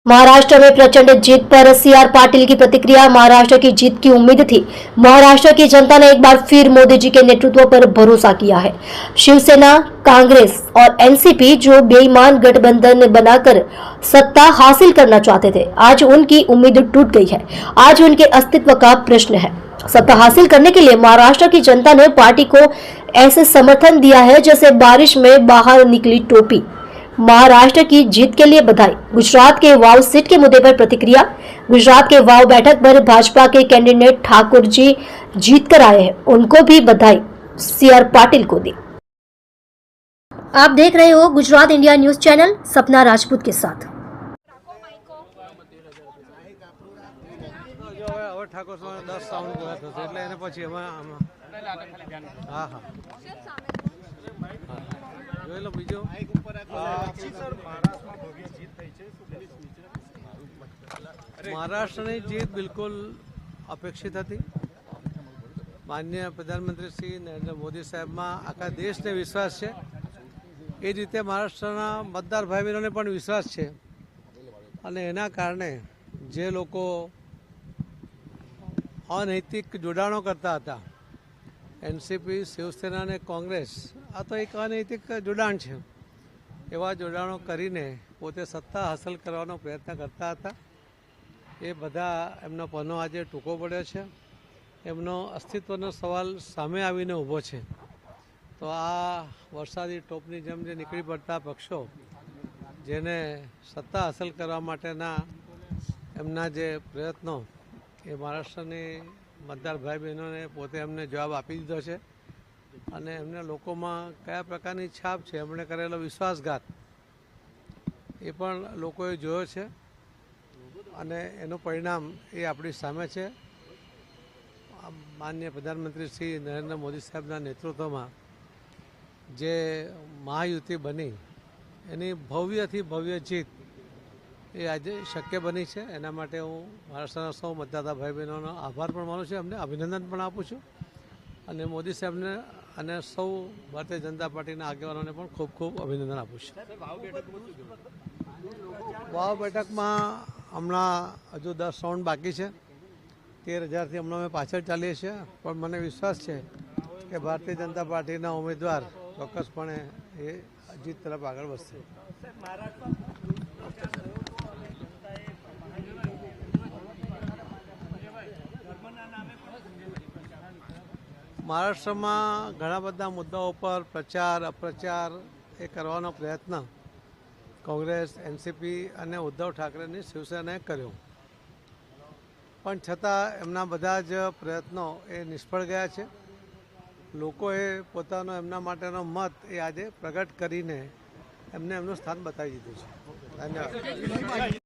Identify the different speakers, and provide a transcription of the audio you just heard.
Speaker 1: महाराष्ट्र में प्रचंड जीत पर सीआर पाटिल की प्रतिक्रिया। महाराष्ट्र की जीत की उम्मीद थी। महाराष्ट्र की जनता ने एक बार फिर मोदी जी के नेतृत्व पर भरोसा किया है। शिवसेना, कांग्रेस और एनसीपी जो बेईमान गठबंधन बनाकर सत्ता हासिल करना चाहते थे, आज उनकी उम्मीद टूट गई है। आज उनके अस्तित्व का प्रश्न है। सत्ता हासिल करने के लिए महाराष्ट्र की जनता ने पार्टी को ऐसे समर्थन दिया है जैसे बारिश में बाहर निकली टोपी। महाराष्ट्र की जीत के लिए बधाई। गुजरात के वाव सीट के मुद्दे पर प्रतिक्रिया। गुजरात के वाव बैठक पर भाजपा के कैंडिडेट ठाकुर जी जीत कर आए हैं, उनको भी बधाई सीआर पाटिल को दी। आप देख रहे हो गुजरात इंडिया न्यूज चैनल सपना राजपूत के साथ।
Speaker 2: ઠાકોર 10 સાઉન્ડ પૂરા થશે એટલે એને પછી હા હા જોઈ લો બીજો મહારાષ્ટ્રની જીત બિલકુલ અપેક્ષિત હતી। માનનીય પ્રધાનમંત્રી શ્રી નરેન્દ્ર મોદી સાહેબમાં આખા દેશને વિશ્વાસ છે, એ જ રીતે મહારાષ્ટ્રના મતદાર ભાઈ બહેનોને પણ વિશ્વાસ છે અને એના કારણે જે લોકો અનૈતિક જોડાણો કરતા હતા, એનસીપી, શિવસેના અને કોંગ્રેસ, આ તો એક અનૈતિક જોડાણ છે। એવા જોડાણો કરીને પોતે સત્તા હાંસલ કરવાનો પ્રયત્ન કરતા હતા। એ બધા એમનો પનો આજે ટૂંકો પડ્યો છે, એમનો અસ્તિત્વનો સવાલ સામે આવીને ઊભો છે। તો આ વરસાદી ટોપની જેમ જે નીકળી પડતા પક્ષો જેને સત્તા હાંસલ કરવા માટેના એમના જે પ્રયત્નો એ મહારાષ્ટ્રની મતદાર ભાઈ બહેનોને પોતે એમને જવાબ આપી દીધો છે અને એમને લોકોમાં કયા પ્રકારની છાપ છે, એમણે કરેલો વિશ્વાસઘાત એ પણ લોકોએ જોયો છે અને એનું પરિણામ એ આપણી સામે છે। માનનીય પ્રધાનમંત્રી શ્રી નરેન્દ્ર મોદી સાહેબના નેતૃત્વમાં જે મહાયુતિ બની એની ભવ્યથી ભવ્ય જીત એ આજે શક્ય બની છે। એના માટે હું મહારાષ્ટ્રના સૌ મતદાતા ભાઈ બહેનોનો આભાર પણ માનું છું, એમને અભિનંદન પણ આપું છું અને મોદી સાહેબને અને સૌ ભારતીય જનતા પાર્ટીના આગેવાનોને પણ ખૂબ ખૂબ અભિનંદન આપું છું। વાવ બેઠકમાં હમણાં હજુ 10 રાઉન્ડ બાકી છે। 13,000થી હમણાં અમે પાછળ ચાલીએ છીએ, પણ મને વિશ્વાસ છે કે ભારતીય જનતા પાર્ટીના ઉમેદવાર ચોક્કસપણે એ જીત તરફ આગળ વધશે। મહારાષ્ટ્રમાં ઘણા બધા મુદ્દાઓ પર પ્રચાર અપ્રચાર એ કરવાનો પ્રયત્ન કોંગ્રેસ, એનસીપી અને ઉદ્ધવ ઠાકરેની શિવસેનાએ કર્યો, પણ છતાં એમના બધા જ પ્રયત્નો એ નિષ્ફળ ગયા છે। લોકોએ પોતાનો એમના માટેનો મત એ આજે પ્રગટ કરીને એમને એમનું સ્થાન બતાવી દીધું છે। ધન્યવાદ।